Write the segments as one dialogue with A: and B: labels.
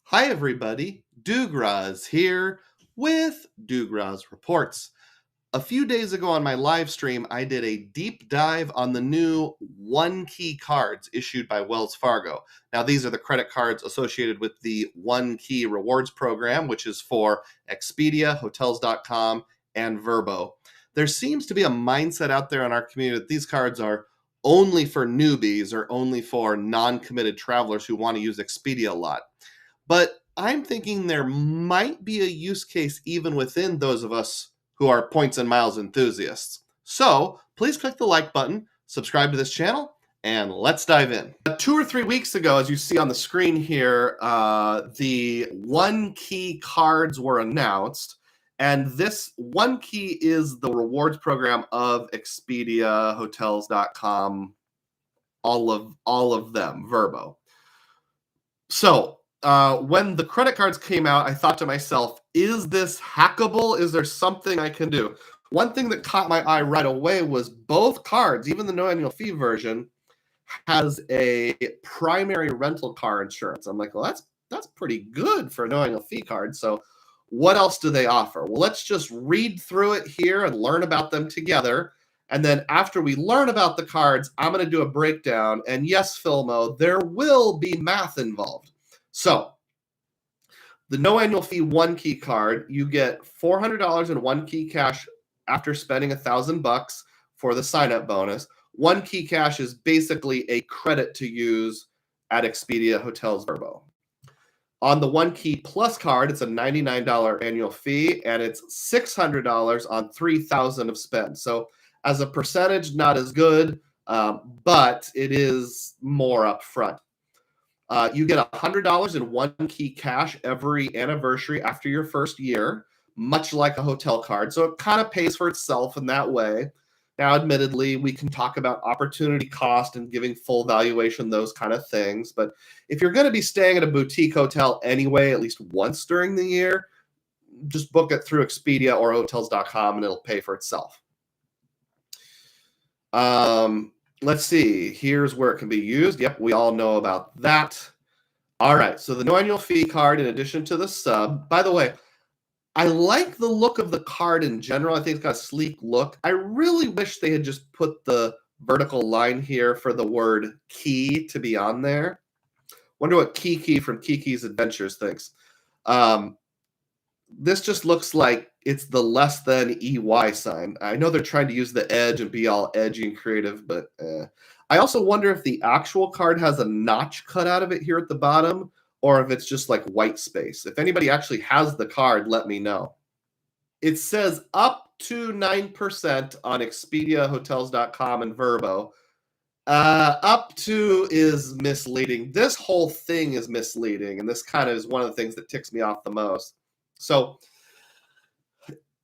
A: Hi, everybody. DUGROZ here with DUGROZ Reports. A few days ago on my live stream, I did a deep dive on the new One Key cards issued by Wells Fargo. Now, these are the credit cards associated with the One Key Rewards program, which is for Expedia, Hotels.com, and Vrbo. There seems to be a mindset out there in our community that these cards are only for newbies or only for non-committed travelers who want to use Expedia a lot. But I'm thinking there might be a use case even within those of us who are points and miles enthusiasts. So please click the like button, subscribe to this channel, and let's dive in. 2 or 3 weeks ago, as you see on the screen here, the One Key cards were announced. And this One Key is the rewards program of Expedia, Hotels.com, all of them, Vrbo. So when the credit cards came out, I thought to myself, is this hackable? Is there something I can do? One thing that caught my eye right away was both cards, even the no annual fee version, has a primary rental car insurance. I'm like, well, that's pretty good for a no annual fee card. So what else do they offer? Well, let's just read through it here and learn about them together. And then after we learn about the cards, I'm going to do a breakdown. And yes, Filmo, there will be math involved. So the no annual fee One Key card, you get $400 in One Key cash after spending $1,000 for the sign-up bonus. One Key cash is basically a credit to use at Expedia, Hotels, Vrbo. On the One Key Plus card, it's a $99 annual fee, and it's $600 on $3,000 of spend. So as a percentage, not as good, but it is more upfront. You get $100 in One Key cash every anniversary after your first year, much like a hotel card. So it kind of pays for itself in that way. Now, admittedly, we can talk about opportunity cost and giving full valuation, those kind of things. But if you're going to be staying at a boutique hotel anyway, at least once during the year, just book it through Expedia or Hotels.com and it'll pay for itself. Let's see. Here's where it can be used. Yep, we all know about that. All right, so the no annual fee card in addition to the sub. By the way, I like the look of the card in general. I think it's got a sleek look. I really wish they had just put the vertical line here for the word key to be on there. Wonder what Kiki from Kiki's Adventures thinks. This just looks like it's the less than EY sign. I know they're trying to use the edge and be all edgy and creative, but I also wonder if the actual card has a notch cut out of it here at the bottom, or if it's just like white space. If anybody actually has the card, let me know. It says up to 9% on Expedia, Hotels.com, and Vrbo. Up to is misleading. This whole thing is misleading, and this kind of is one of the things that ticks me off the most. So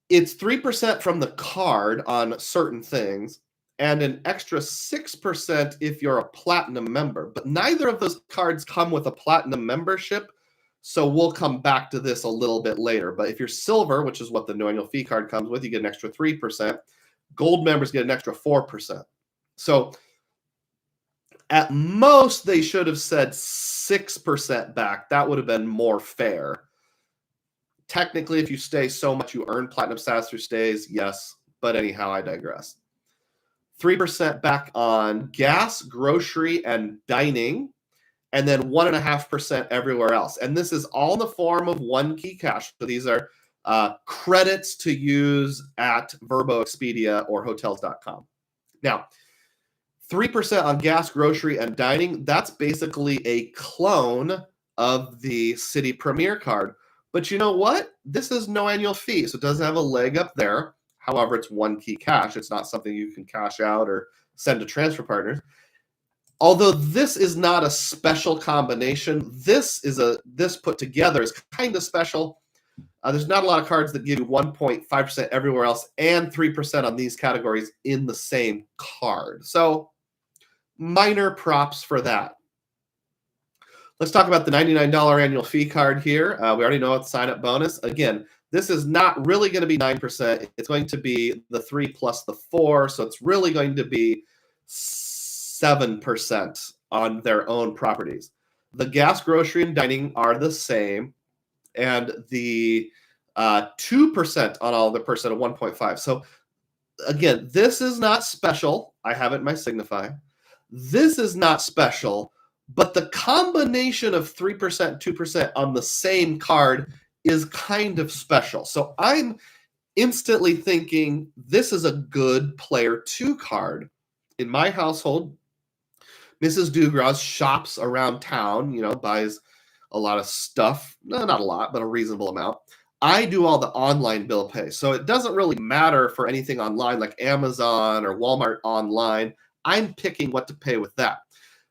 A: it's 3% from the card on certain things, and an extra 6% if you're a platinum member. But neither of those cards come with a platinum membership, so we'll come back to this a little bit later. But if you're silver, which is what the no annual fee card comes with, you get an extra 3%. Gold members get an extra 4%. So at most, they should have said 6% back. That would have been more fair. Technically, if you stay so much, you earn platinum status through stays, yes. But anyhow, I digress. 3% back on gas, grocery, and dining, and then 1.5% everywhere else. And this is all in the form of One Key cash. So these are credits to use at Vrbo, Expedia, or Hotels.com. Now, 3% on gas, grocery, and dining, that's basically a clone of the City Premier card. But you know what? This is no annual fee, so it doesn't have a leg up there. However, it's One Key cash. It's not something you can cash out or send to transfer partners. Although this is not a special combination, this put together is kind of special. There's not a lot of cards that give you 1.5% everywhere else and 3% on these categories in the same card. So minor props for that. Let's talk about the $99 annual fee card here. We already know it's sign-up bonus. Again, this is not really going to be 9%. It's going to be the 3 plus the 4, so it's really going to be 7% on their own properties. The gas, grocery, and dining are the same, and the 2% on all the percent of 1.5. So again, this is not special. I have it in my Signify. This is not special, but the combination of 3%, 2% on the same card is kind of special. So I'm instantly thinking this is a good player 2 card. In my household, Mrs. DUGROZ shops around town, buys a lot of stuff. No, not a lot, but a reasonable amount. I do all the online bill pay. So it doesn't really matter for anything online like Amazon or Walmart online. I'm picking what to pay with that.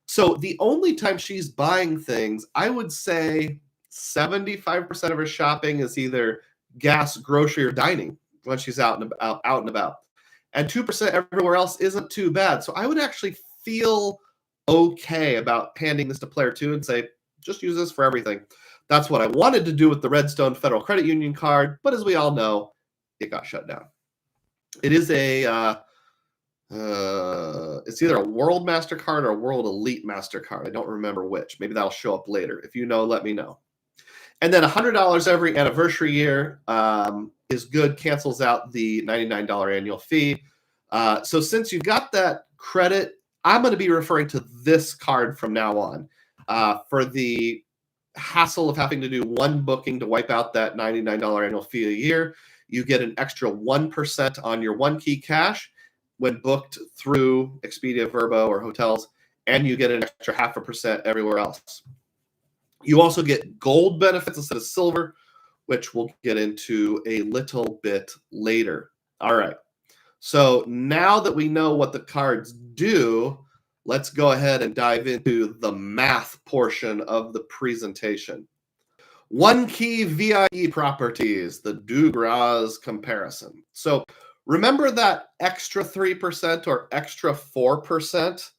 A: So the only time she's buying things, I would say 75% of her shopping is either gas, grocery, or dining when she's out and about. And 2% everywhere else isn't too bad. So I would actually feel okay about handing this to player 2 and say, just use this for everything. That's what I wanted to do with the Redstone Federal Credit Union card, but as we all know, it got shut down. It is it's either a World MasterCard or a World Elite MasterCard. I don't remember which. Maybe that'll show up later. If you know, let me know. And then $100 every anniversary year is good, cancels out the $99 annual fee. So since you've got that credit, I'm going to be referring to this card from now on. For the hassle of having to do one booking to wipe out that $99 annual fee a year, you get an extra 1% on your one key cash when booked through Expedia, Vrbo, or hotels, and you get an extra 0.5% everywhere else. You also get gold benefits instead of silver, which we'll get into a little bit later. All right. So now that we know what the cards do, let's go ahead and dive into the math portion of the presentation. One key VIP properties, the DUGROZ comparison. So remember that extra 3% or extra 4%?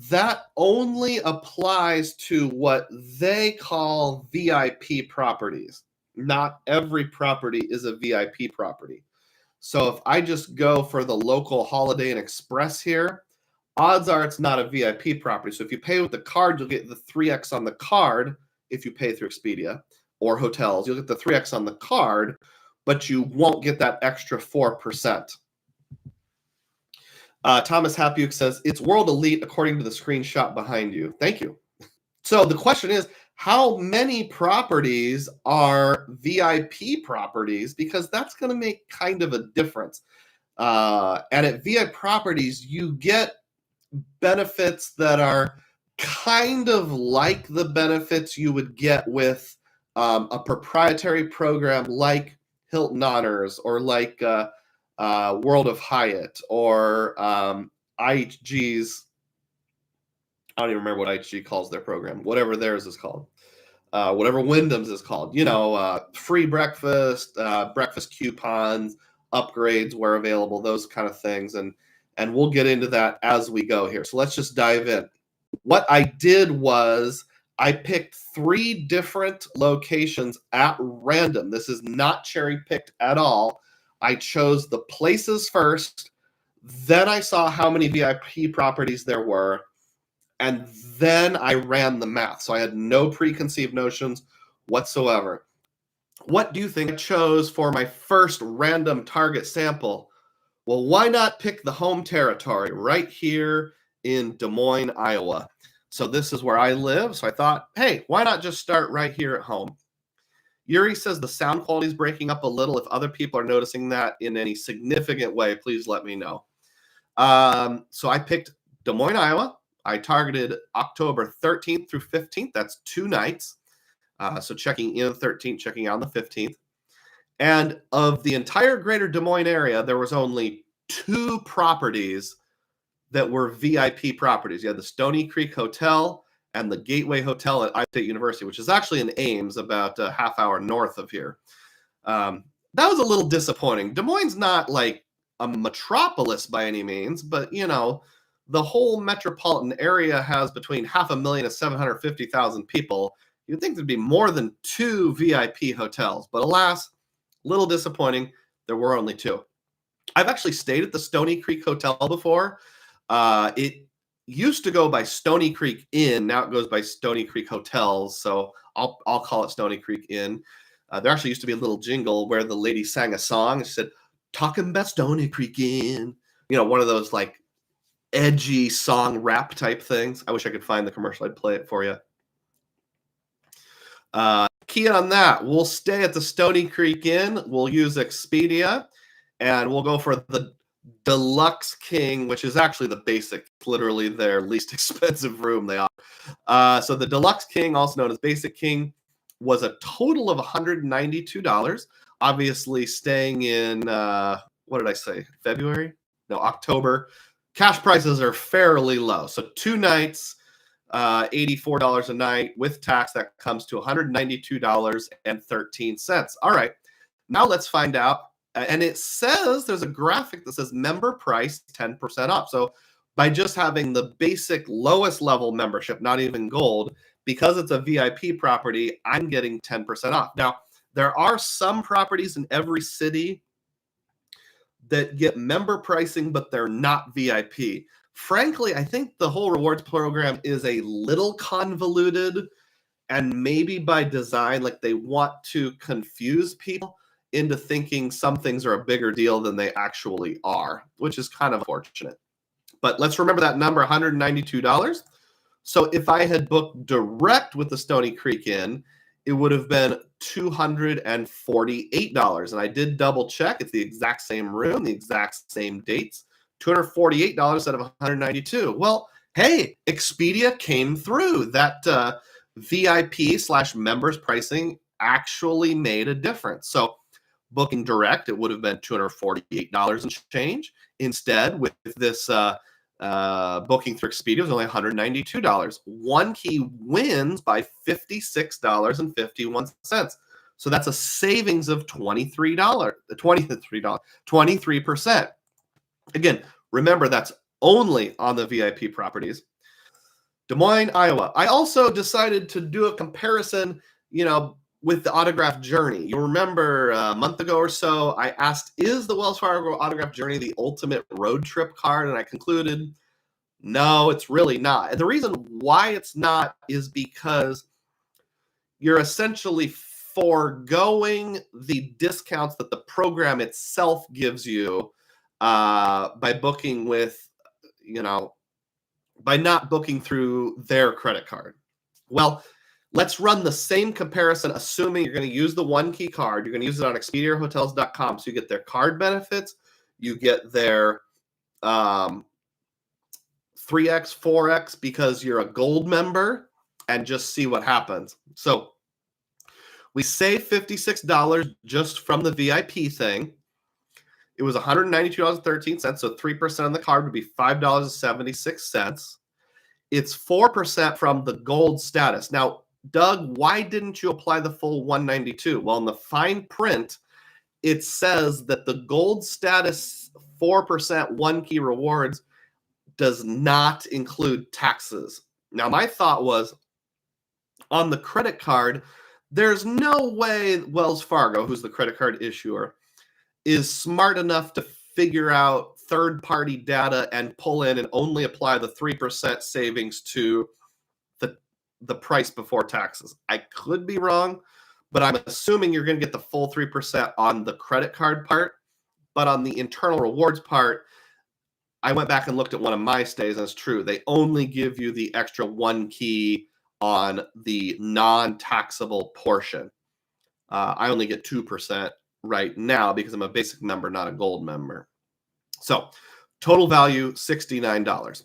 A: That only applies to what they call VIP properties. Not every property is a VIP property. So if I just go for the local Holiday Inn Express here, odds are it's not a VIP property. So if you pay with the card, you'll get the 3x on the card if you pay through Expedia or hotels. You'll get the 3x on the card, but you won't get that extra 4%. Thomas Hapuk says, it's World Elite according to the screenshot behind you. Thank you. So the question is, how many properties are VIP properties? Because that's going to make kind of a difference. And at VIP properties, you get benefits that are kind of like the benefits you would get with a proprietary program like Hilton Honors or like World of Hyatt or IHG's, I don't even remember what IHG calls their program, whatever theirs is called, whatever Wyndham's is called, free breakfast, breakfast coupons, upgrades where available, those kind of things. And we'll get into that as we go here. So let's just dive in. What I did was I picked 3 different locations at random. This is not cherry picked at all. I chose the places first, then I saw how many VIP properties there were, and then I ran the math. So I had no preconceived notions whatsoever. What do you think I chose for my first random target sample? Well, why not pick the home territory right here in Des Moines, Iowa? So this is where I live. So I thought, hey, why not just start right here at home? Yuri says the sound quality is breaking up a little. If other people are noticing that in any significant way, please let me know. So I picked Des Moines, Iowa. I targeted October 13th through 15th. That's 2 nights. So checking in the 13th, checking out on the 15th. And of the entire greater Des Moines area, there was only 2 properties that were VIP properties. You had the Stony Creek Hotel and the Gateway Hotel at Iowa State University, which is actually in Ames, about a half hour north of here. That was a little disappointing. Des Moines is not like a metropolis by any means, but, the whole metropolitan area has between 500,000 and 750,000 people. You'd think there'd be more than 2 VIP hotels, but alas, little disappointing. There were only 2. I've actually stayed at the Stony Creek Hotel before. It used to go by Stony Creek Inn. Now it goes by Stony Creek Hotels. So I'll call it Stony Creek Inn. There actually used to be a little jingle where the lady sang a song. She said, "Talking about Stony Creek Inn." You know, one of those like edgy song rap type things. I wish I could find the commercial. I'd play it for you. Key on that. We'll stay at the Stony Creek Inn. We'll use Expedia, and we'll go for the Deluxe King, which is actually the basic, literally their least expensive room they offer. So the Deluxe King, also known as Basic King, was a total of $192. Obviously, staying in what did I say? February? No, October. Cash prices are fairly low. So 2 nights, $84 a night with tax. That comes to $192.13. All right, now let's find out. And it says there's a graphic that says member price 10% off. So by just having the basic lowest level membership, not even gold, because it's a VIP property, I'm getting 10% off. Now, there are some properties in every city that get member pricing, but they're not VIP. Frankly, I think the whole rewards program is a little convoluted, and maybe by design, like they want to confuse people into thinking some things are a bigger deal than they actually are, which is kind of unfortunate. But let's remember that number, $192. So if I had booked direct with the Stony Creek Inn, it would have been $248. And I did double check. It's the exact same room, the exact same dates, $248 instead of $192. Well, hey, Expedia came through. That VIP/members pricing actually made a difference. So booking direct, it would have been $248 and change. Instead, with this booking through Expedia, it was only $192. One Key wins by $56.51. So that's a savings of $23%. Again, remember that's only on the VIP properties. Des Moines, Iowa. I also decided to do a comparison, with the autograph journey. You'll remember a month ago or so, I asked, is the Wells Fargo autograph journey the ultimate road trip card? And I concluded, no, it's really not. And the reason why it's not is because you're essentially foregoing the discounts that the program itself gives you by booking with, by not booking through their credit card. Well, let's run the same comparison, assuming you're going to use the One Key card. You're going to use it on Expedia or Hotels.com. So you get their card benefits, you get their 3x, 4x because you're a gold member, and just see what happens. So we save $56 just from the VIP thing. It was $192.13, so 3% on the card would be $5.76. It's 4% from the gold status. Now, Doug, why didn't you apply the full $192? Well, in the fine print, it says that the gold status 4% One Key rewards does not include taxes. Now, my thought was, on the credit card, there's no way Wells Fargo, who's the credit card issuer, is smart enough to figure out third-party data and pull in and only apply the 3% savings to the price before taxes. I could be wrong, but I'm assuming you're going to get the full 3% on the credit card part. But on the internal rewards part, I went back and looked at one of my stays, and it's true. They only give you the extra One Key on the non-taxable portion. I only get 2% right now because I'm a basic member, not a gold member. So total value, $69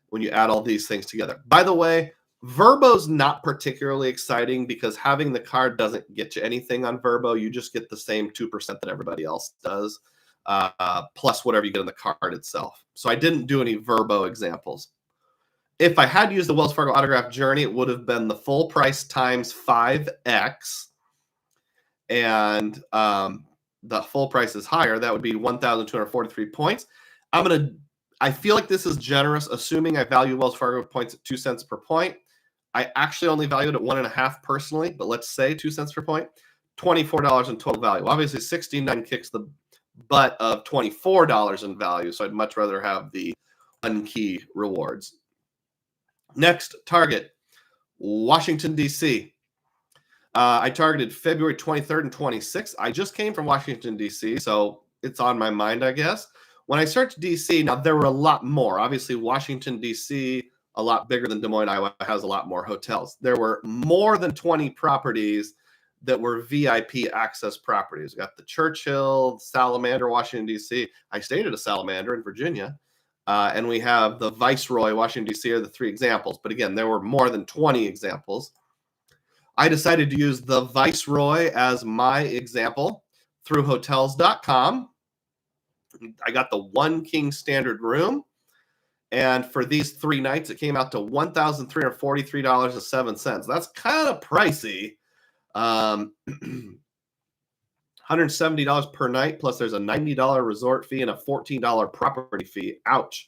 A: when you add all these things together. By the way, Verbo's not particularly exciting because having the card doesn't get you anything on Verbo. You just get the same 2% that everybody else does, plus whatever you get in the card itself. So I didn't do any Verbo examples. If I had used the Wells Fargo autograph journey, it would have been the full price times 5x. And the full price is higher. That would be 1,243 points. I feel like this is generous, assuming I value Wells Fargo points at 2 cents per point. I actually only valued it 1.5 personally, but let's say 2 cents per point, $24 in total value. Obviously, 69 kicks the butt of $24 in value, so I'd much rather have the One Key rewards. Next target, Washington, D.C. I targeted February 23rd and 26th. I just came from Washington, D.C., so it's on my mind, I guess. When I searched D.C., now there were a lot more. Obviously, Washington, D.C., a lot bigger than Des Moines, Iowa, has a lot more hotels. There were more than 20 properties that were VIP access properties. We got the Churchill, Salamander, Washington, D.C. I stayed at a Salamander in Virginia. And we have the Viceroy, Washington, D.C. are the 3 examples. But again, there were more than 20 examples. I decided to use the Viceroy as my example through hotels.com. I got the 1 king standard room. And for these 3 nights, it came out to $1,343.07. That's kind of pricey. $170 per night, plus there's a $90 resort fee and a $14 property fee. Ouch.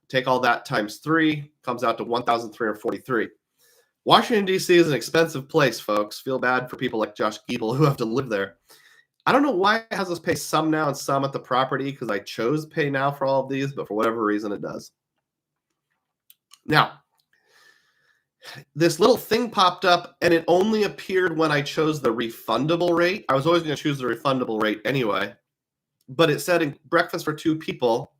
A: Take all that times 3, comes out to $1,343. Washington, D.C. is an expensive place, folks. Feel bad for people like Josh Giebel who have to live there. I don't know why it has us pay some now and some at the property, because I chose pay now for all of these, but for whatever reason it does. Now, this little thing popped up, and it only appeared when I chose the refundable rate. I was always going to choose the refundable rate anyway, but it said breakfast for 2 people.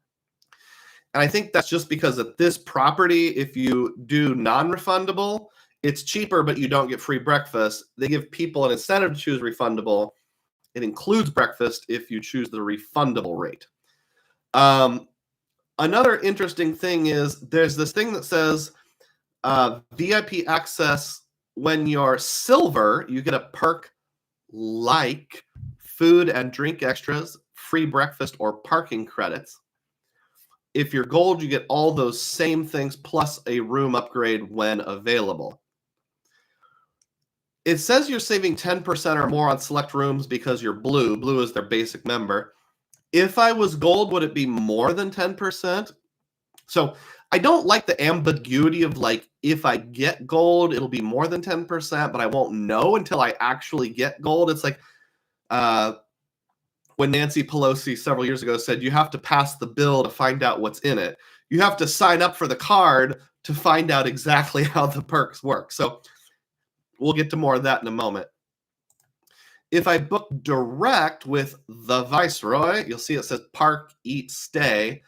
A: And I think that's just because at this property, if you do non-refundable, it's cheaper, but you don't get free breakfast. They give people an incentive to choose refundable. It includes breakfast if you choose the refundable rate. Another interesting thing is there's this thing that says VIP access. When you're silver, you get a perk like food and drink extras, free breakfast, or parking credits. If you're gold, you get all those same things plus a room upgrade when available. It says you're saving 10% or more on select rooms because you're blue. Blue is their basic member. If I was gold, would it be more than 10%? So I don't like the ambiguity of like, if I get gold, it'll be more than 10%, but I won't know until I actually get gold. It's like when Nancy Pelosi several years ago said, you have to pass the bill to find out what's in it. You have to sign up for the card to find out exactly how the perks work. So we'll get to more of that in a moment. If I book direct with the Viceroy, you'll see it says park, eat, stay.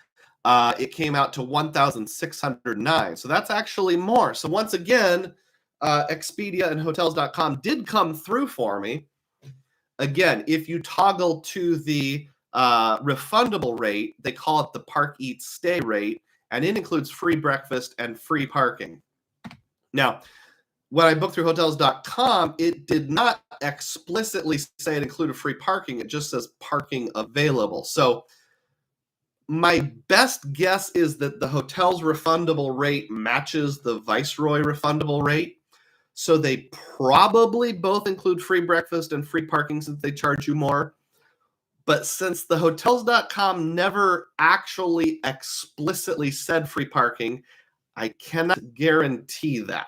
A: It came out to $1,609. So that's actually more. So once again, Expedia and hotels.com did come through for me. Again, if you toggle to the refundable rate, they call it the park, eat, stay rate, and it includes free breakfast and free parking. Now, when I booked through hotels.com, it did not explicitly say it included free parking. It just says parking available. So my best guess is that the hotel's refundable rate matches the Viceroy refundable rate. So they probably both include free breakfast and free parking since they charge you more. But since the hotels.com never actually explicitly said free parking, I cannot guarantee that.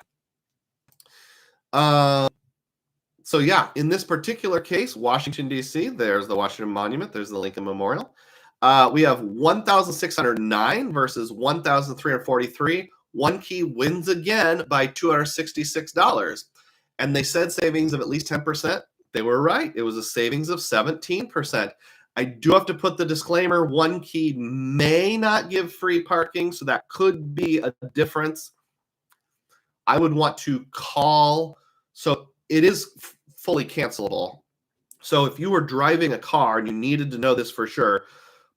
A: So yeah, in this particular case, Washington, D.C., there's the Washington Monument, there's the Lincoln Memorial. We have 1,609 versus 1,343. 1 Key wins again by $266. And they said savings of at least 10%. They were right. It was a savings of 17%. I do have to put the disclaimer, 1 Key may not give free parking, so that could be a difference. I would want to call. So it is fully cancelable. So if you were driving a car and you needed to know this for sure,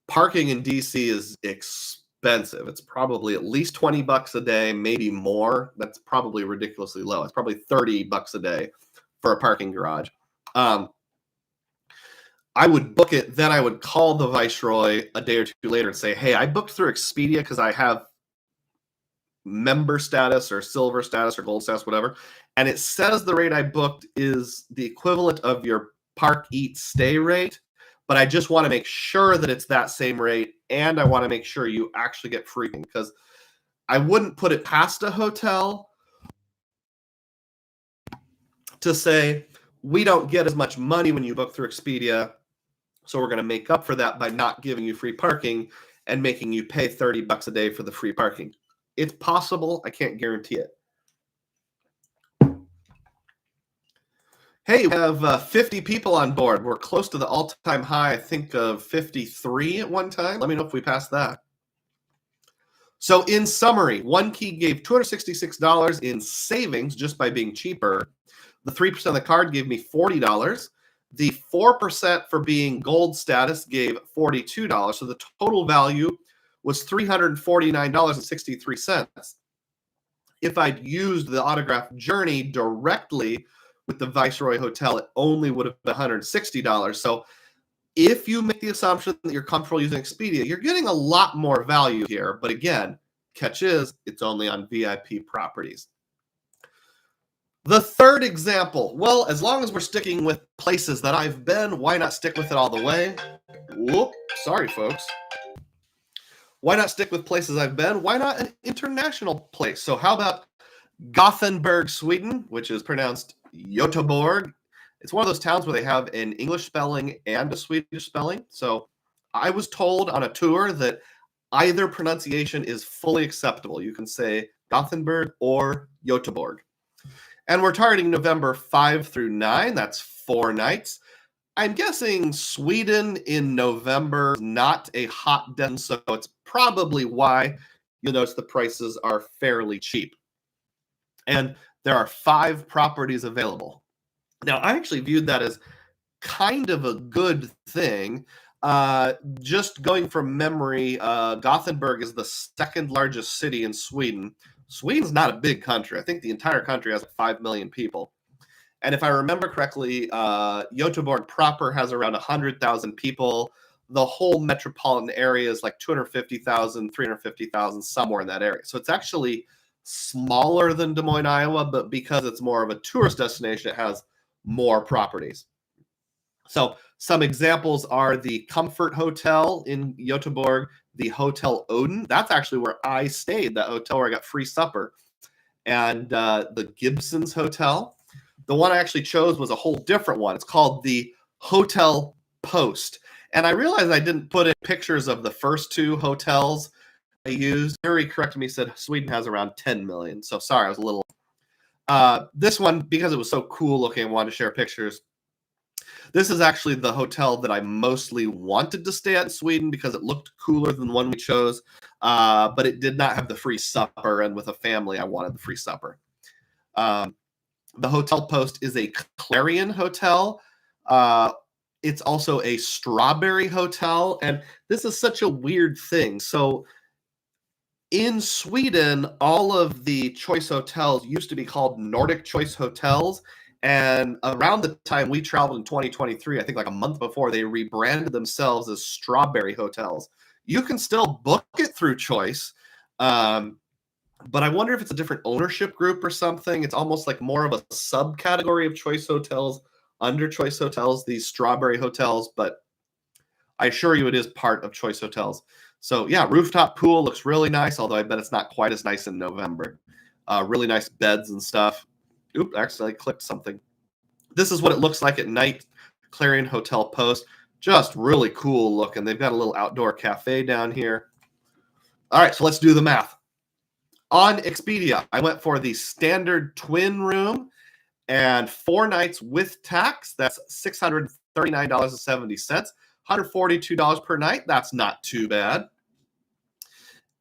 A: parking in DC is expensive. It's probably at least $20 a day, maybe more. That's probably ridiculously low. It's probably $30 a day for a parking garage. I would book it. Then I would call the Viceroy a day or two later and say, hey, I booked through Expedia because I have member status or silver status or gold status, whatever. And it says the rate I booked is the equivalent of your park, eat, stay rate. But I just want to make sure that it's that same rate. And I want to make sure you actually get free, because I wouldn't put it past a hotel to say, we don't get as much money when you book through Expedia, so we're going to make up for that by not giving you free parking and making you pay $30 a day for the free parking. It's possible. I can't guarantee it. Hey, we have 50 people on board. We're close to the all-time high, I think, of 53 at one time. Let me know if we pass that. So in summary, One Key gave $266 in savings just by being cheaper. The 3% of the card gave me $40. The 4% for being gold status gave $42. So the total value was $349.63. If I'd used the autograph journey directly with the Viceroy Hotel, it only would have been $160. So if you make the assumption that you're comfortable using Expedia, you're getting a lot more value here. But again, catch is it's only on VIP properties. The third example, well, as long as we're sticking with places that I've been, why not stick with it all the way? Whoop, sorry, folks. Why not stick with places I've been? Why not an international place? So how about Gothenburg, Sweden, which is pronounced Göteborg. It's one of those towns where they have an English spelling and a Swedish spelling. So I was told on a tour that either pronunciation is fully acceptable. You can say Gothenburg or Göteborg. And we're targeting November 5 through 9. That's 4 nights. I'm guessing Sweden in November is not a hot den, so it's probably why you'll notice the prices are fairly cheap. And there are 5 properties available. Now, I actually viewed that as kind of a good thing. Just going from memory, Gothenburg is the second largest city in Sweden. Sweden's not a big country. I think the entire country has 5 million people. And if I remember correctly, Göteborg proper has around 100,000 people. The whole metropolitan area is like 250,000, 350,000, somewhere in that area. So it's actually smaller than Des Moines, Iowa, but because it's more of a tourist destination, it has more properties. So some examples are the Comfort Hotel in Göteborg, the Hotel Odin. That's actually where I stayed, that hotel where I got free supper. And the Gibson's Hotel. The one I actually chose was a whole different one. It's called the Hotel Post. And I realized I didn't put in pictures of the first 2 hotels I used. Harry corrected me, said Sweden has around 10 million. So sorry, I was a little... this one, because it was so cool looking, I wanted to share pictures. This is actually the hotel that I mostly wanted to stay at in Sweden because it looked cooler than the one we chose, but it did not have the free supper, and with a family, I wanted the free supper. The Hotel Post is a Clarion hotel. It's also a strawberry hotel, and this is such a weird thing. So in Sweden, all of the choice hotels used to be called Nordic Choice Hotels. And around the time we traveled in 2023, I think like a month before, they rebranded themselves as Strawberry Hotels. You can still book it through Choice, but I wonder if it's a different ownership group or something. It's almost like more of a subcategory of Choice Hotels under Choice Hotels, these Strawberry Hotels, but I assure you it is part of Choice Hotels. So yeah, rooftop pool looks really nice, although I bet it's not quite as nice in November. Really nice beds and stuff. Oop, actually I clicked something. This is what it looks like at night. Clarion Hotel Post. Just really cool looking. They've got a little outdoor cafe down here. All right, so let's do the math. On Expedia, I went for the standard twin room and 4 nights with tax. That's $639.70. $142 per night. That's not too bad.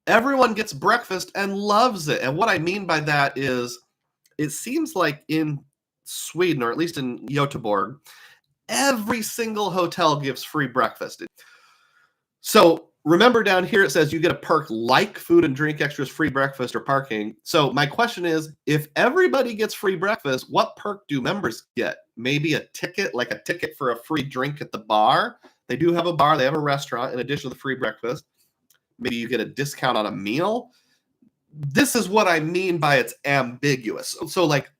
A: Everyone gets breakfast and loves it. And what I mean by that is it seems like in Sweden, or at least in Göteborg, every single hotel gives free breakfast. So remember down here it says you get a perk like food and drink extras, free breakfast, or parking. So my question is, if everybody gets free breakfast, what perk do members get? Maybe a ticket, like a ticket for a free drink at the bar. They do have a bar. They have a restaurant in addition to the free breakfast. Maybe you get a discount on a meal. This is what I mean by it's ambiguous. So like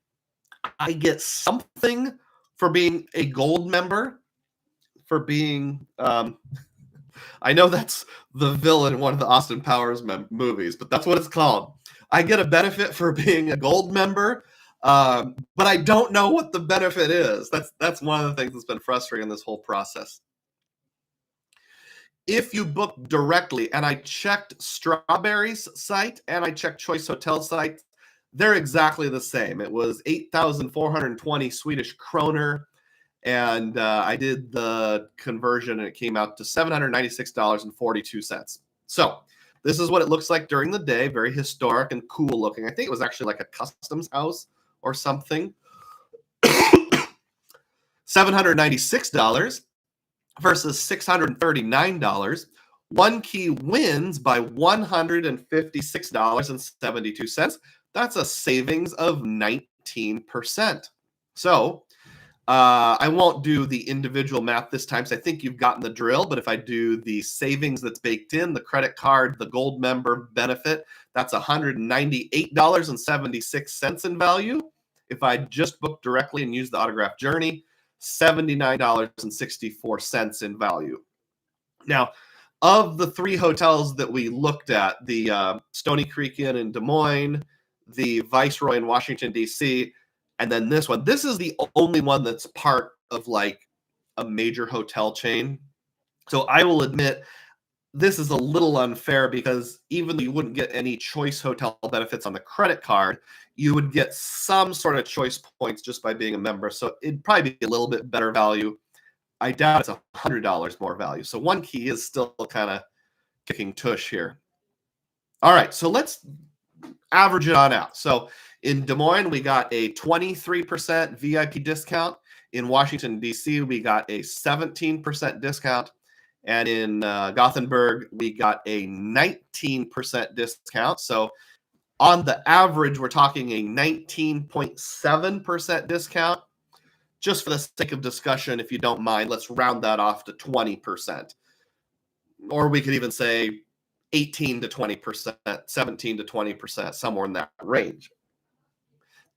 A: I get something for being a gold member, for being, I know that's the villain in one of the Austin Powers movies, but that's what it's called. I get a benefit for being a gold member, but I don't know what the benefit is. That's one of the things that's been frustrating in this whole process. If you book directly, and I checked Strawberry's site and I checked Choice Hotel site, they're exactly the same. It was 8,420 Swedish kroner. And I did the conversion and it came out to $796.42. So this is what it looks like during the day. Very historic and cool looking. I think it was actually like a customs house or something. $796 versus $639. One key wins by $156.72. That's a savings of 19%. So I won't do the individual math this time, so I think you've gotten the drill. But if I do the savings that's baked in, the credit card, the gold member benefit, that's $198.76 in value. If I just book directly and use the autograph journey, $79.64 in value. Now, of the 3 hotels that we looked at, the Stony Creek Inn in Des Moines, the Viceroy in Washington, D.C., and then this one, this is the only one that's part of like a major hotel chain. So I will admit, this is a little unfair because even though you wouldn't get any choice hotel benefits on the credit card, you would get some sort of choice points just by being a member. So it'd probably be a little bit better value. I doubt it's $100 more value. So one key is still kind of kicking tush here. All right, so let's average it on out. So in Des Moines, we got a 23% VIP discount. In Washington, D.C., we got a 17% discount. And in Gothenburg, we got a 19% discount. So on the average, we're talking a 19.7% discount. Just for the sake of discussion, if you don't mind, let's round that off to 20%. Or we could even say 18 to 20%, 17 to 20%, somewhere in that range.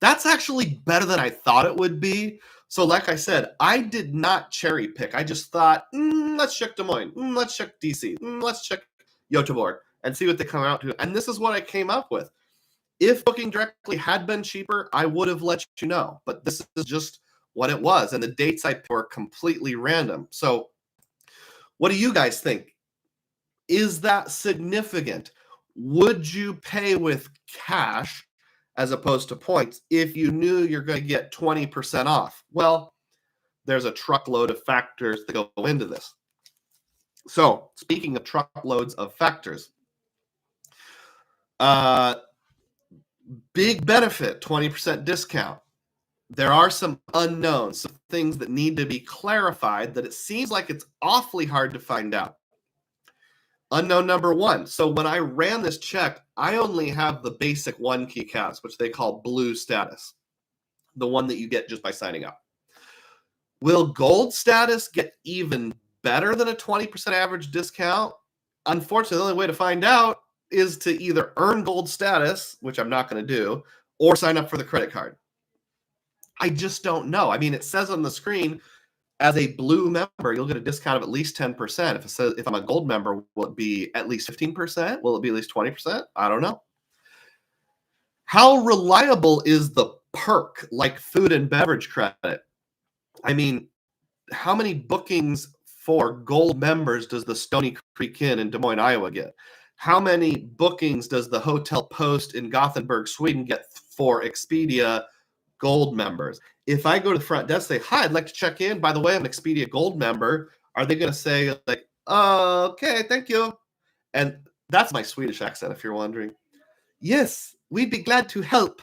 A: That's actually better than I thought it would be. So like I said, I did not cherry pick. I just thought, let's check Des Moines, let's check DC, let's check Gothenburg and see what they come out to. And this is what I came up with. If booking directly had been cheaper, I would have let you know. But this is just what it was. And the dates I picked were completely random. So what do you guys think? Is that significant? Would you pay with cash as opposed to points if you knew you're going to get 20% off? Well, there's a truckload of factors that go into this. So speaking of truckloads of factors, big benefit, 20% discount. There are some unknowns, some things that need to be clarified that it seems like it's awfully hard to find out. Unknown number 1. So when I ran this check, I only have the basic 1 key caps, which they call blue status, the one that you get just by signing up. Will gold status get even better than a 20% average discount? Unfortunately, the only way to find out is to either earn gold status, which I'm not going to do, or sign up for the credit card. I just don't know. I mean, it says on the screen, as a blue member, you'll get a discount of at least 10%. If it says if I'm a gold member, will it be at least 15%? Will it be at least 20%? I don't know. How reliable is the perk, like food and beverage credit? I mean, how many bookings for gold members does the Stony Creek Inn in Des Moines, Iowa get? How many bookings does the Hotel Post in Gothenburg, Sweden get for Expedia gold members? If I go to the front desk, say, hi, I'd like to check in. By the way, I'm an Expedia gold member. Are they going to say like, okay, thank you? And that's my Swedish accent, if you're wondering. Yes, we'd be glad to help.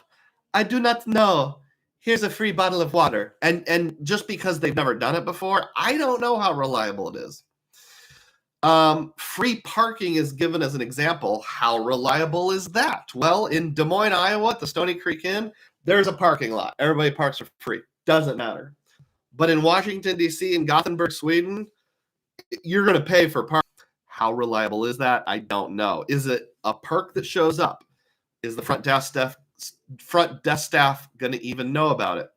A: I do not know. Here's a free bottle of water. And just because they've never done it before, I don't know how reliable it is. Free parking is given as an example. How reliable is that? Well, in Des Moines, Iowa, at the Stony Creek Inn, there's a parking lot. Everybody parks for free. Doesn't matter. But in Washington, D.C. and Gothenburg, Sweden, you're going to pay for parking. How reliable is that? I don't know. Is it a perk that shows up? Is the front desk staff going to even know about it?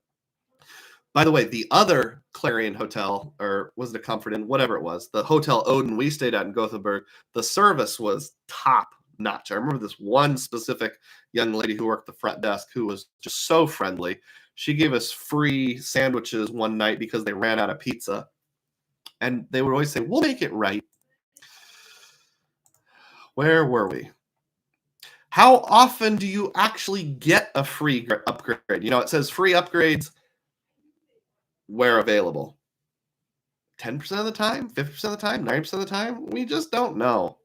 A: By the way, the other Clarion Hotel, or was it a Comfort Inn, whatever it was, the Hotel Odin we stayed at in Gothenburg, the service was top notch. I remember this one specific young lady who worked the front desk who was just so friendly. She gave us free sandwiches one night because they ran out of pizza. And they would always say, we'll make it right. Where were we? How often do you actually get a free upgrade? It says free upgrades where available. 10% of the time, 50% of the time, 90% of the time? We just don't know.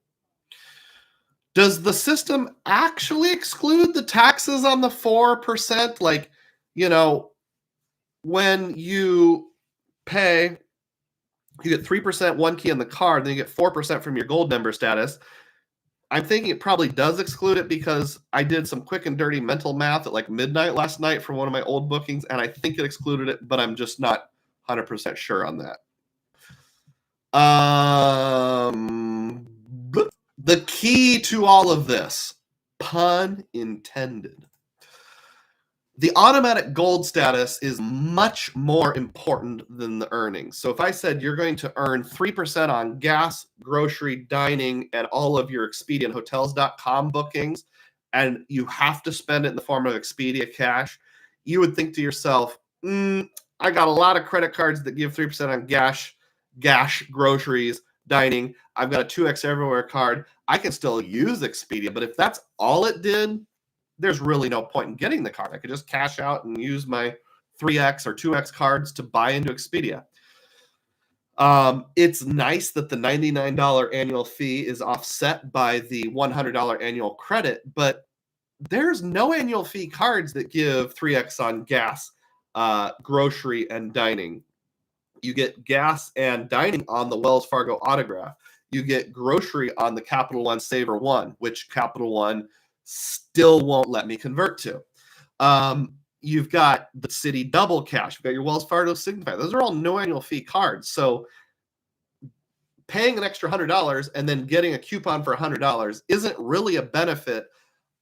A: Does the system actually exclude the taxes on the 4%? Like, when you pay, you get 3% one key on the card, then you get 4% from your gold member status. I'm thinking it probably does exclude it because I did some quick and dirty mental math at like midnight last night for one of my old bookings, and I think it excluded it, but I'm just not 100% sure on that. The key to all of this, pun intended. The automatic gold status is much more important than the earnings. So if I said you're going to earn 3% on gas, grocery, dining, and all of your Expedia and hotels.com bookings, and you have to spend it in the form of Expedia cash, you would think to yourself, I got a lot of credit cards that give 3% on gas, groceries, dining. I've got a 2X Everywhere card. I can still use Expedia, but if that's all it did, there's really no point in getting the card. I could just cash out and use my 3X or 2X cards to buy into Expedia. It's nice that the $99 annual fee is offset by the $100 annual credit, but there's no annual fee cards that give 3X on gas, grocery, and dining. You get gas and dining on the Wells Fargo Autograph. You get grocery on the Capital One Saver One, which Capital One still won't let me convert to. You've got the Citi Double Cash. You've got your Wells Fargo Signify. Those are all no annual fee cards. So paying an extra $100 and then getting a coupon for $100 isn't really a benefit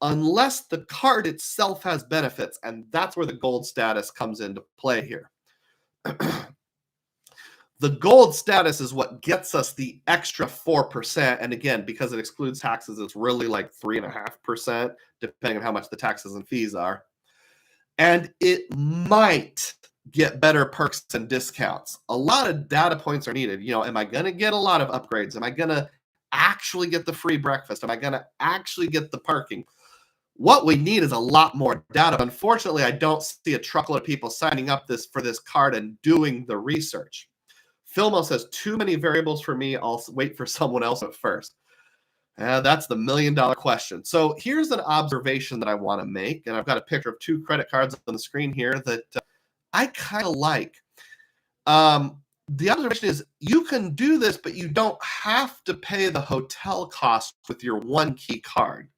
A: unless the card itself has benefits. And that's where the gold status comes into play here. The gold status is what gets us the extra 4%. And again, because it excludes taxes, it's really like 3.5%, depending on how much the taxes and fees are. And it might get better perks and discounts. A lot of data points are needed. Am I going to get a lot of upgrades? Am I going to actually get the free breakfast? Am I going to actually get the parking? What we need is a lot more data. Unfortunately, I don't see a truckload of people signing up for this card and doing the research. Filmo says too many variables for me. I'll wait for someone else at first. That's the $1 million question. So here's an observation that I want to make. And I've got a picture of 2 credit cards on the screen here that I kind of like. The observation is you can do this, but you don't have to pay the hotel cost with your one key card.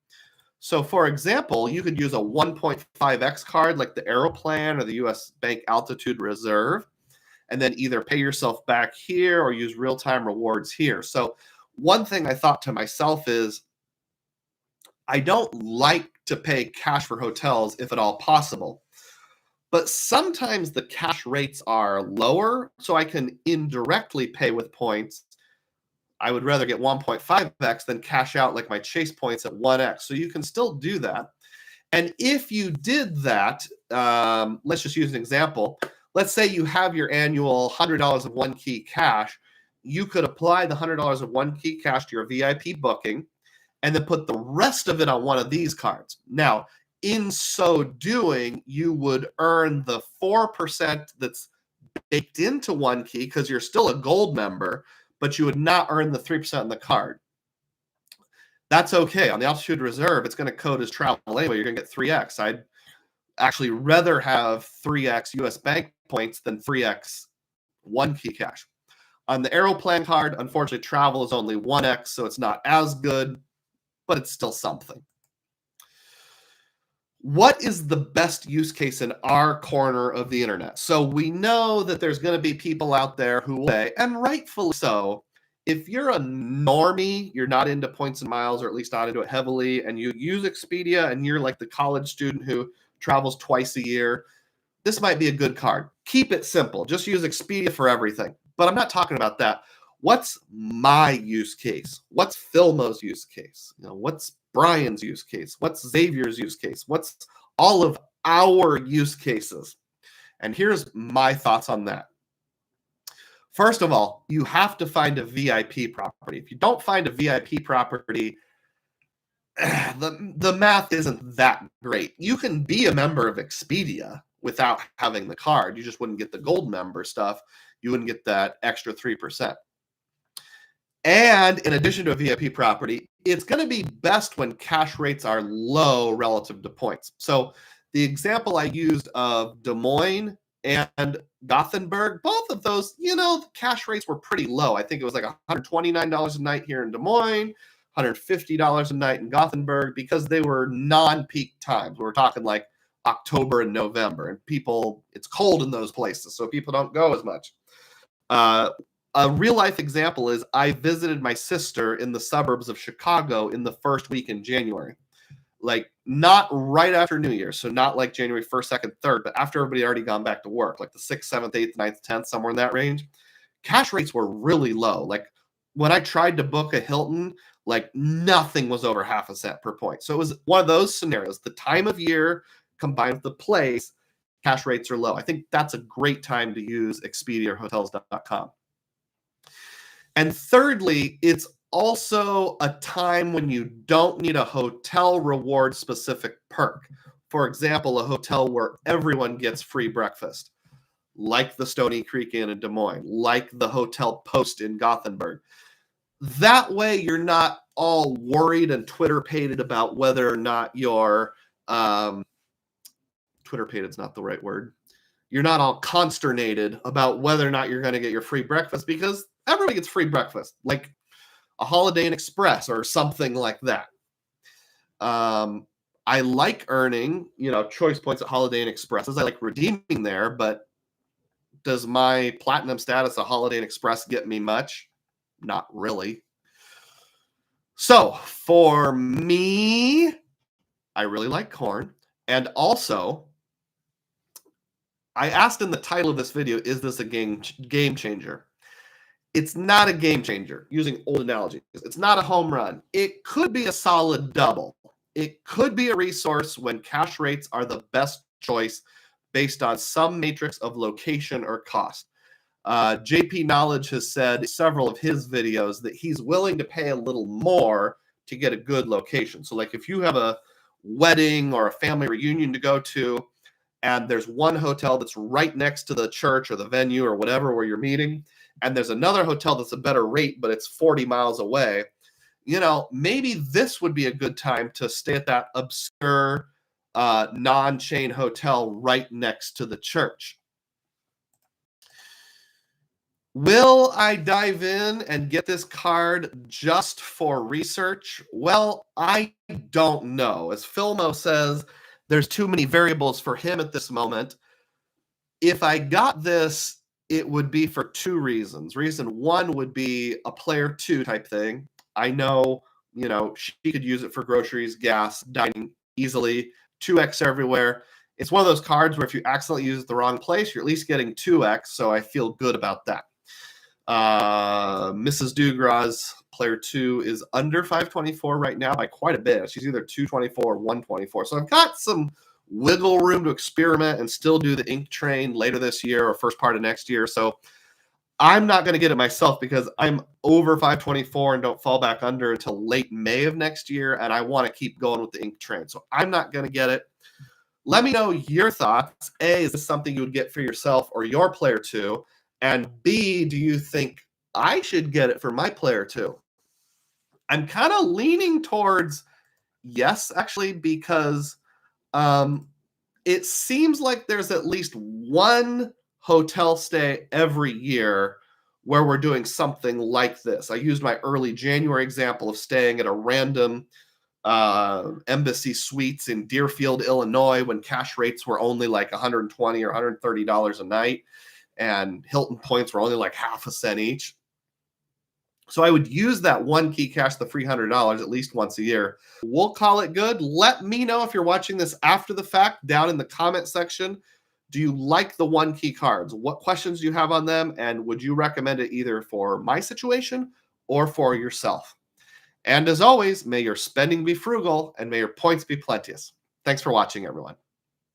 A: So for example, you could use a 1.5x card like the Aeroplan or the US Bank Altitude Reserve, and then either pay yourself back here or use real-time rewards here. So one thing I thought to myself is I don't like to pay cash for hotels if at all possible. But sometimes the cash rates are lower, so I can indirectly pay with points. I would rather get 1.5x than cash out like my Chase points at 1x. So you can still do that. And if you did that, let's just use an example. Let's say you have your annual $100 of one key cash. You could apply the $100 of one key cash to your VIP booking and then put the rest of it on one of these cards. Now, in so doing, you would earn the 4% that's baked into one key because you're still a gold member, but you would not earn the 3% on the card. That's okay. On the Altitude Reserve, it's going to code as travel anyway. You're going to get 3x. I'd actually rather have 3x US Bank points than 3x one key cash. On the Aeroplan card, unfortunately, travel is only 1x, so it's not as good, but it's still something. What is the best use case in our corner of the internet? So we know that there's going to be people out there who will say, and rightfully so, if you're a normie, you're not into points and miles, or at least not into it heavily, and you use Expedia and you're like the college student who travels twice a year, this might be a good card. Keep it simple. Just use Expedia for everything. But I'm not talking about that. What's my use case? What's Filmo's use case? What's Brian's use case? What's Xavier's use case? What's all of our use cases? And here's my thoughts on that. First of all, you have to find a VIP property. If you don't find a VIP property, the math isn't that great. You can be a member of Expedia without having the card. You just wouldn't get the gold member stuff. You wouldn't get that extra 3%. And in addition to a VIP property, it's going to be best when cash rates are low relative to points. So the example I used of Des Moines and Gothenburg, both of those, the cash rates were pretty low. I think it was like $129 a night here in Des Moines, $150 a night in Gothenburg, because they were non-peak times. We're talking like October and November, and it's cold in those places, so people don't go as much. A real life example is I visited my sister in the suburbs of Chicago in the first week in January. Like, not right after New Year, so not like January 1st, 2nd, 3rd, but after everybody had already gone back to work, like the 6th, 7th, 8th, 9th, 10th, somewhere in that range. Cash rates were really low. Like, when I tried to book a Hilton, like nothing was over half a cent per point. So it was one of those scenarios. The time of year combined with the place, cash rates are low. I think that's a great time to use Expedia or Hotels.com. And thirdly, it's also a time when you don't need a hotel reward specific perk. For example, a hotel where everyone gets free breakfast, like the Stony Creek Inn in Des Moines, like the Hotel Post in Gothenburg. That way, you're not all worried and Twitter-pated about whether or not you're Twitter-pated is not the right word. You're not all consternated about whether or not you're going to get your free breakfast, because everybody gets free breakfast, like a Holiday Inn Express or something like that. I like earning, choice points at Holiday Inn Expresses. I like redeeming there, but does my platinum status at Holiday Inn Express get me much? Not really. So for me, I really like corn. And also, I asked in the title of this video, is this a game changer? It's not a game changer, using old analogies. It's not a home run. It could be a solid double. It could be a resource when cash rates are the best choice based on some matrix of location or cost. JP Knowledge has said in several of his videos that he's willing to pay a little more to get a good location. So like if you have a wedding or a family reunion to go to, and there's one hotel that's right next to the church or the venue or whatever where you're meeting, and there's another hotel that's a better rate, but it's 40 miles away, maybe this would be a good time to stay at that obscure non-chain hotel right next to the church. Will I dive in and get this card just for research? Well, I don't know. As Filmo says, there's too many variables for him at this moment. If I got this, it would be for two reasons. Reason one would be a player two type thing. I know, she could use it for groceries, gas, dining easily, 2x everywhere. It's one of those cards where if you accidentally use it the wrong place, you're at least getting 2x, so I feel good about that. Mrs. DUGROZ, player 2, is under 524 right now by quite a bit. She's either 224 or 124. So I've got some wiggle room to experiment and still do the ink train later this year or first part of next year. So I'm not going to get it myself because I'm over 524 and don't fall back under until late May of next year, and I want to keep going with the ink train. So I'm not going to get it. Let me know your thoughts. A, is this something you would get for yourself or your player 2? And B, do you think I should get it for my player 2? I'm kind of leaning towards yes, actually, because it seems like there's at least one hotel stay every year where we're doing something like this. I used my early January example of staying at a random Embassy Suites in Deerfield, Illinois, when cash rates were only like $120 or $130 a night, and Hilton points were only like half a cent each. So I would use that one key cash, the free $100, at least once a year. We'll call it good. Let me know if you're watching this after the fact down in the comment section. Do you like the one key cards? What questions do you have on them? And would you recommend it either for my situation or for yourself? And as always, may your spending be frugal and may your points be plenteous. Thanks for watching, everyone.